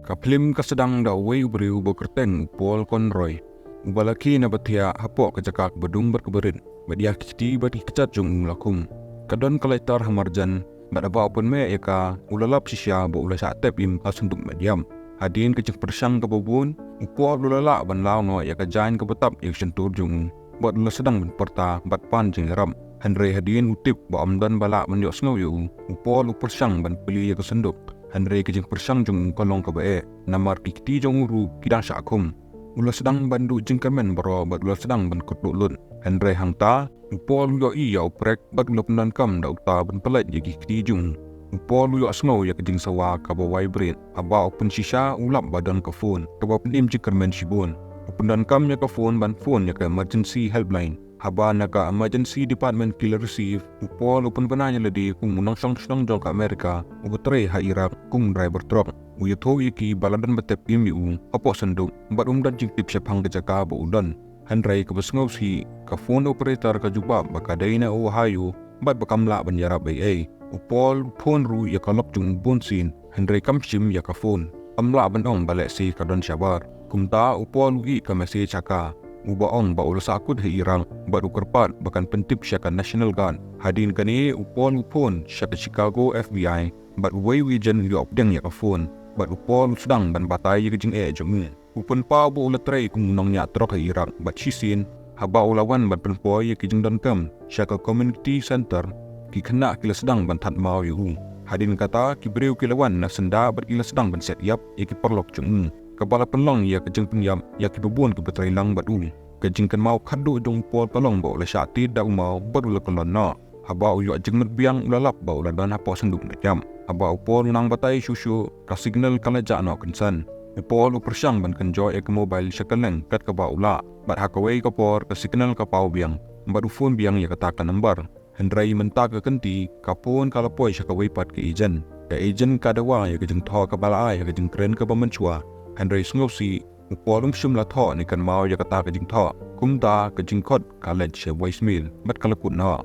Kaplim kasedang da wei uberiu bekerteng upol konroy. Ubalaki na batia hapok kejakak bedung berkeberin. Badia kiti bati kecat jung lakum. Kadon kalaitar hamarjan. Badaba open me eka ulalap sisya bo ula satep im asunduk mediam. Hadin kecek persang kebubun. Upol ulala ban lau no eka jain kebetap yak sentur jung. Buat ula sedang ban perta bat pan jeng ram. Henry hadin utip ba amdan balak menjok snow yu. Upol upersang ban peli yak senduk. Henry kejeng persang jung kolong kebae. Namar kikti jong uru kidang syakum. Ula sedang bandu jengkamen baro bat ula sedang ban kutuk lun. Henry hangta. Upol yo i ya uprek bat ula pendan kam da ukta ban pelat ya kikti jung. Upol yo snow ya kejeng sawa kaba vibrate. Aba open shisha ulap badan ke phone. Kaba pendim jengkamen shibun. Pendan kam ya ke phone ban phone ya ke emergency helpline. Haba naga emergency department killer receive. Upol open penanya ledi kung munang sang jong ke Amerika. Ubetre ha Iraq kung driver truck. Uyatho iki baladan betep imiu. Apo senduk. Bat umdan jing tip syapang kejaka ba udan. Henry kebesngau si ka phone operator ka jubab bakadai na Ohio. Bat bakamla banjarab ay. Upol phone ru ya kalok jung bonsin. Henry kamshim ya ka phone. Amla bandong balik si kadon syabar. Kumta upol ugi ka mesej caka. Ubaong ba ulo sakud he Irang baru kerpat bahkan pentip syaka National Guard. Hadin kani upol upon syaka Chicago FBI bat wei wijen yu opdeng ya ka phone. Bat upol sedang ban batai ke jing jong. Upon pa bo ulo tray kung nong nya trok he Irang bat sisin haba ulawan bat penpo ya ke jing donkam syaka community center ki kena kila sedang ban tat mau yu. Hadin kata ki breu kilawan na senda bat kila sedang ban set yap ya ki perlok jong. Kepala penlong ya kejeng penyam ya kibubun ke betrailang badu. Kejeng kan mau kadu jong pol pelong ba ula syati da mau badula kelon na. Haba uyu ajeng biang ulalap ba ula dan hapa senduk najam. Haba upol nang batai susu ka signal kalaja no kensan. Upol upersang ban kenjoy ke mobile syakaleng kat ke ba ula. Bat hakawai ke por ke signal ke pau biang. Badu phone biang ya katakan number. Hendrai mentak ke kenti kapon kalapoi syakawai pat ke ejen. Ke ejen kadawa ya kejeng tho ke balai ya kejeng keren ke pamencua. Henry Snowsi upolum shumla tho ni kan mau ya kata kajing tho kumta kajing kot college voicemail bat kalakut na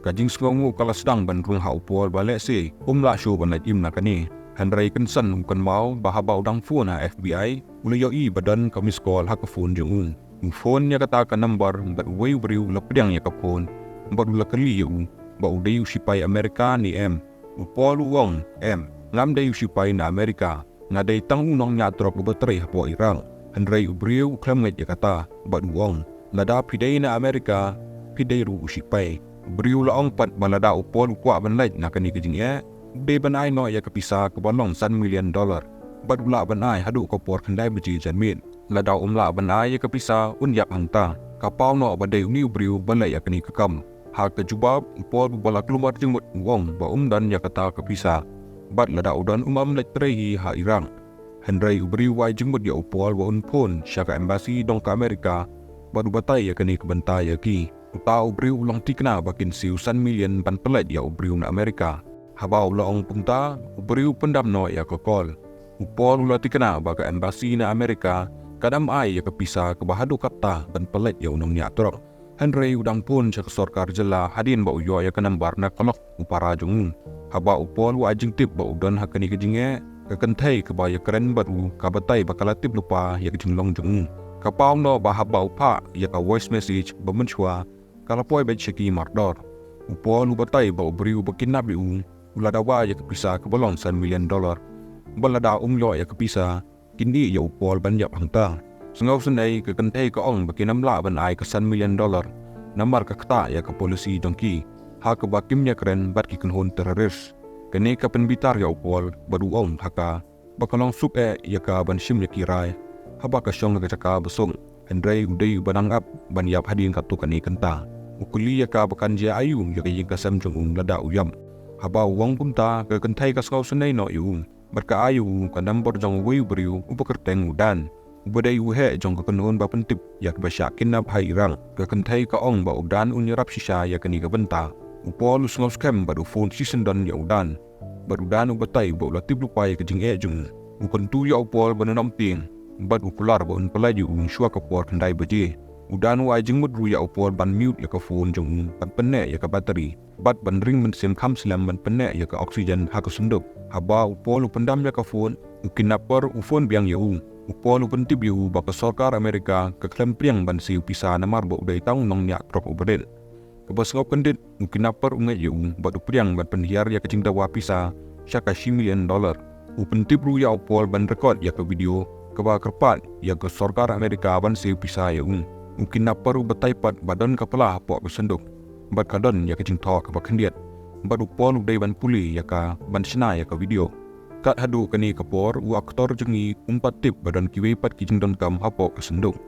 kajing sngongu kala sedang ban rung hau pol balik si umla shu ban lait imna kani Henry kensan kan mau bahaba udang phone ha FBI ula yo i badan kami skol ha ka phone jung phone ya kata ka number bat wei briu la pedang ya ka phone bat ula kali yu ba udai usipai Amerika ni upol wong ngam dai usipai na Amerika ngadai tang unong nyatrok betere hapo Irang. Henry ubriu klamet ya kata bat uong. Lada pidai na Amerika pidai ru usipai. Ubriu laong pat balada upol ukwa ban lait na kani kejing de ban ai no ya kapisa ke balong $1 million. Bat ula ban ai hadu ko por kandai beji janmit. Lada umla ban ai ya kapisa unyap hangta. Kapau no badai uni ubriu ban lait ya kani kekam. Ha kejubab upol bala kelumar jengmut uong ba dan ya kata kapisa. Bat lada udan umam letrehi ha Irang. Henry uberi wai jengmut ya upol wa unpon syaka embassy dong ke Amerika. Baru batai ya kini kebentai ya ki. Uta uberi ulang tikna bakin siusan million ban pelet ya uberi na Amerika. Haba ulang punta uberi pendam no ya kokol. Upol ulah tikna baka embassy na Amerika. Kadam ai ya kepisa kebahadu kata ban pelet ya unong nyatrok. Henry udang pun syaka sorkar jela hadin ba uyo ya kenambar na kolok upara jung. Haba upol wa ajing tip ba udan hakani kejinge kekentai kebaya keren baru kabatai bakalatip lupa ya kejing long jung. Kapau no ba haba upa ya ka voice message bemenchua kalapoi bet syaki mardor. Upol ubatai ba uberi ubakinap yu uladawa ya kepisa kebolong $1 million. Balada umlo ya kepisa kini ya upol banjap hangta. Sengau senai kekentai ka ong bakinamla ban ai ke $1 million. Namar ka kata ya ke polisi dongki. Ha ke bakimnya keren bat ki kenhon teroris. Kene ka penbitar ya upol badu om haka. Bakalong sup ya ka ban shim ya kirai. Haba ka syong ka caka besong. Hendrai udai banang ap ban yap hadin ka tu kani kenta. Ukuli ya ka bakan jia ayu ya ka ying ka sam jong lada uyam. Haba uang punta ke kentai ka skau senai no yu. Bat ka ayu ka nambor jong wei beriu upakerteng udan. Ubadai uhe jong ka kenhon ba pentip ya ka basyakin nap hai Irang. Ka kentai ka ong ba udan unyarap sisa ya kani ka benta. Upol usngau skem baru phone season dan ya udan. Baru dan ubatai ba ulatip lupai ke jing jung. Ukon tu ya upol bananom ting. Bat upular ba unpalaju ung syua ka por kendai baje. udan wa jingmut ru ya upol ban mute ya ka phone jong ban penne ya ka battery bat ban ring ban sim kham slam ban penne ya ka oxygen ha ka sunduk haba upol upendam ya ka phone ukinapper phone biang ya upol upentib ya ba ka sarkar Amerika ka klempriang ban si upisa namar bo dai taung nong nya krop ubredel kabas ngau kendit ukinapper ungai ya bat upriang ban penhiar ya ka jingda wa pisa syaka $1 million upentib ru ya upol ban record ya ka video kaba kerpat ya ke sarkar Amerika ban si upisa ya mungkin naparu bataipat badan kepala pok bersenduk bat kadon ya kecing thok ba khendiat bat upol udai ban puli ya ka ban sina ya ka video kat hadu kani kapor u aktor jengi umpat tip badan kiwe pat kijing don kam hapok bersenduk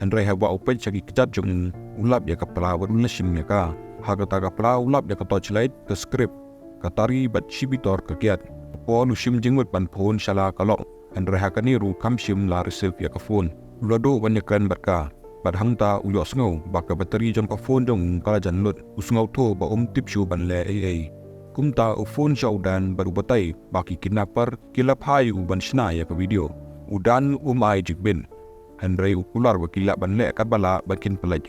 andrai hawa upet cagi kecat jeng ulap ya kepala bat ulesim ya ka hagata kepala ulap ya ka torchlight ke skrip katari bat shibitor kekiat pol usim jengwet ban phone shala kalok andrai hakani ru kamsim la receive ya ka phone ulado banyakan bat ka bat hangta uyok sngau baka bateri jon ka phone jong kala jan lut usngau tho ba tip shu ban le ai kumta u phone shaudan baru batai baki kidnapper kilap hai u ban shna ya ka video udan mai jigbin handrai ukular ba kilap ban le kat bala bakin pelaj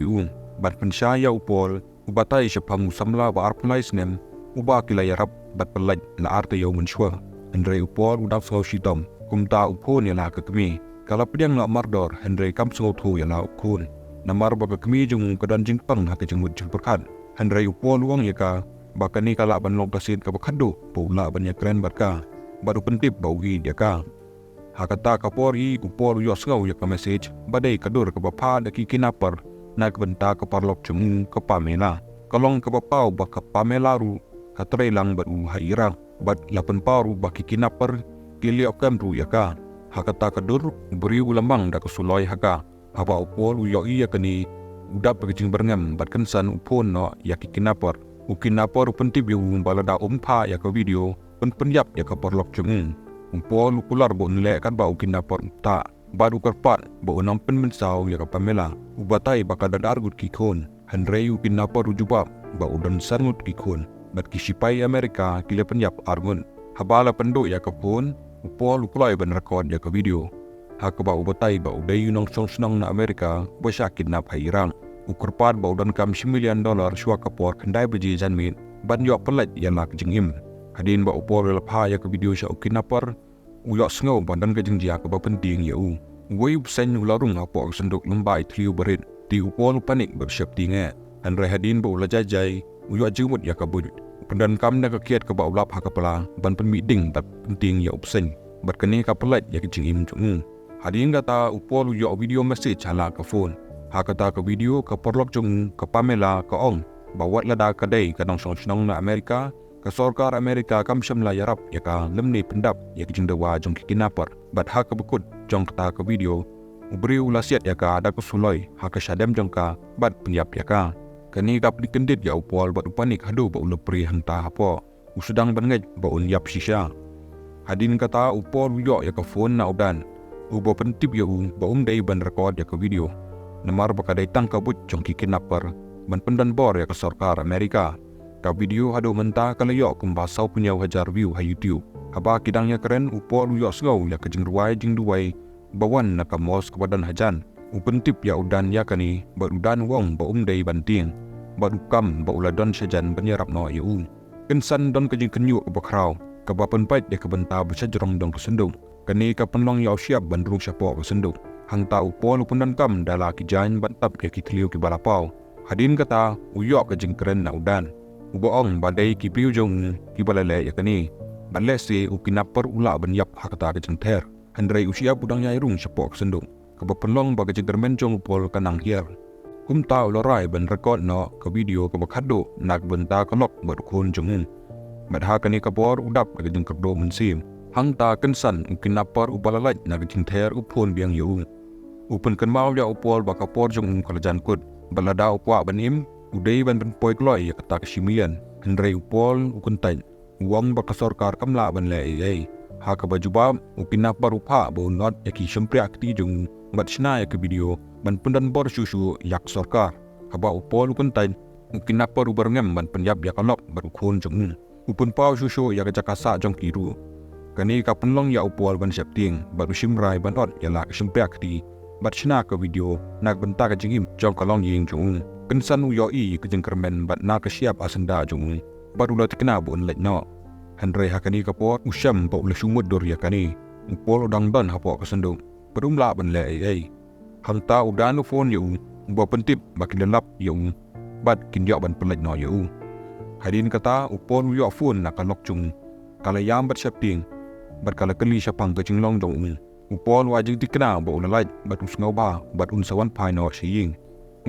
bat pensha ya upol u batai shapang samla ba arplai snem u ba kilaya rap bat pelaj la arte yo menshwa handrai upol udap sau shitom kumta u phone ya la ka kemi kalau pediang nak mardor Henry kam sungau thu ya lau kun namar baka kemi jung kedan jingpang ha ke jengmut jeng perkan Henry upol luang ya ka baka ni kala ban long kasin ka bakhadu pula ban ya kren barka baru pentip baugi dia ka ha kata kapori upol yo sngau ya ka message badai kadur ka bapa daki kinapar na ka benta ka parlok jung ka pamela kalong ka bapau baka pamela ru ka trelang badu hairang bat lapan paru baki kinapar kiliok kam ru ya ka hakata kadur beri ulambang da kesuloi haka haba upol uyo iya kani udap pagijing berngam bat kensan upon no yaki kinapor ukinapor pentib yu balada umpa ya ka video penyap ya ka porlok jung upol ukular bo nle kan ba ukinapor ta baru kerpat bo nam pen mensau ya ka pamela ubatai bakada dargut kikon Henry ukinapor ujubab ba udan sangut kikon bat kisipai Amerika kile penyap argun habala penduk ya ka pon upol ukulai ban record ya ke video hak ba ubatai ba udai yunong song na Amerika bo syakin na pairang ukurpat ba udan kam $1 million shwa kapor kendai beji janmin ban yok pelat ya lak jengim hadin ba upol lepha ya ke video sya ukinapar uyok sngau bandan ke jengjia ke ba penting ya wei sen ularung apok senduk lembai triu berit ti upol panik bersyap tinge handrai hadin ba ulajajai uyok jumut ya ke bud pendan kam na kekiat ke bau lap hakapala ban penmiding tak penting ya upsen berkene kapelat ya kecing im chung hadin kata upol yo video message hala ke phone hakata ke video ke porlok chung ke pamela ke ong bawat lada kadai kanong song na Amerika ke sarkar Amerika kam shamla yarap ya ka lemni pendap ya kecing dewa jong kinapar bat hak bekut jong kata ke video ubri ulasiat ya ka ada ke suloi hak syadam jong ka bat penyap ya ka kani kap dikendit ya upol bat upanik hadu ba ulepri hanta hapo usudang bangej ba unyap shisha hadin kata upol yo ya ka phone na udan ubo pentip ya ba dai ban record ya ka video namar ba kadai tang kabut jong kinapar ban pendan bor ya ka sarkar Amerika ka video hadu menta kalayo kumba sau punya hajar view ha YouTube haba kidangnya keren upol yo sgau ya ka jingruai jingduai bawan na ka mos kebadan hajan upentip ya udan ya kani ba udan wong ba dai banting badukam ba uladon syajan banyarap no ya kensan don kejing kenyu ba kraw ka ba penpat de ka benta besajrong dong kesendung kani ka penlong ya siap bandrung syapo kesendung hangta upol upundan kam dala kijan bantap ya kitliu ki balapau hadin kata uyok kejing keren na udan uboong badai ki priu jong ki balale ya kani balese ukinapar ula banyap hakata kejing ter handrai usia budangnya irung syapo kesendung ka ba penlong ba kejing dermen jong upol kanang hier kumta ulorai ban record no ke video ke bakhado nak benta kolok berkon jengin madha kani kapor udap ke jeng kerdo mensim hangta kensan ukinapar ubalalaj nak jeng ther upon biang yu upun kan mau dia upol bakapor jeng kalajan kut balada upwa banim udai ban poi kloi ya kata kesimian hendrai upol ukuntai wong bakasarkar kamla ban le ai ha ka bajubam ukinapar upha bo not yaki syempre akti jeng bat shna ya ke video ban pendan bor susu yak sarkar haba upol ukuntai ukinapar ubarngem ban penyap ya kalok berukun jeng upun pau susu ya jakasa jong kiru kani ka penlong ya upol ban septing baru simrai ban ot ya la syempre akti bat shna ka video nak benta ka jingim jong kalong ying jung kensan u yo i ka jing kermen bat na ka siap asanda jung bat ulat kena bon lek no Henry hakani ka pot usyam pa ula sumud dor yakani pol dang dan hapo ka sendung perumla ban le ai hanta udan phone yu bo pentip bakin lap yu bat kin yo ban pelaj no yu hadin kata upon yo phone nak kalok chung kala yam bat shapting bat kala kali syapang ka jinglong dong upon wajing tikna bo ula laj bat usngau ba bat un sawan pai no shiying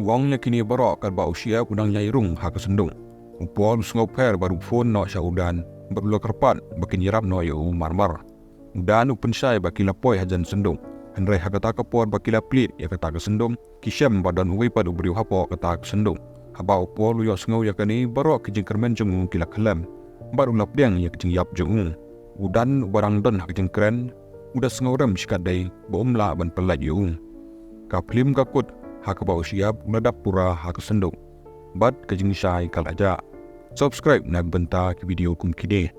wong nya kini barok ka ba usia udang nyai rung ha ka sendung upon usngau per baru phone no sya udan berlo kerpat bakin yarap no yu marmar dan upen syai baki lapoi hajan sendung Henry hakata kapor baki laplit ya kata ka sendung kisyam badan uwi padu beriu hapo kata ka sendung haba upol yo sngau yakani barok kijing kermen jung kila kelam baru lapdeng ya kijing yap jung udan barang don hak kijing keren udah sngau rem sikat dai bomla ban pelaj yu ka plim ka kut hak ba siap nadap pura hak sendung bat kijing syai kalaja subscribe nak benta ke video kum kide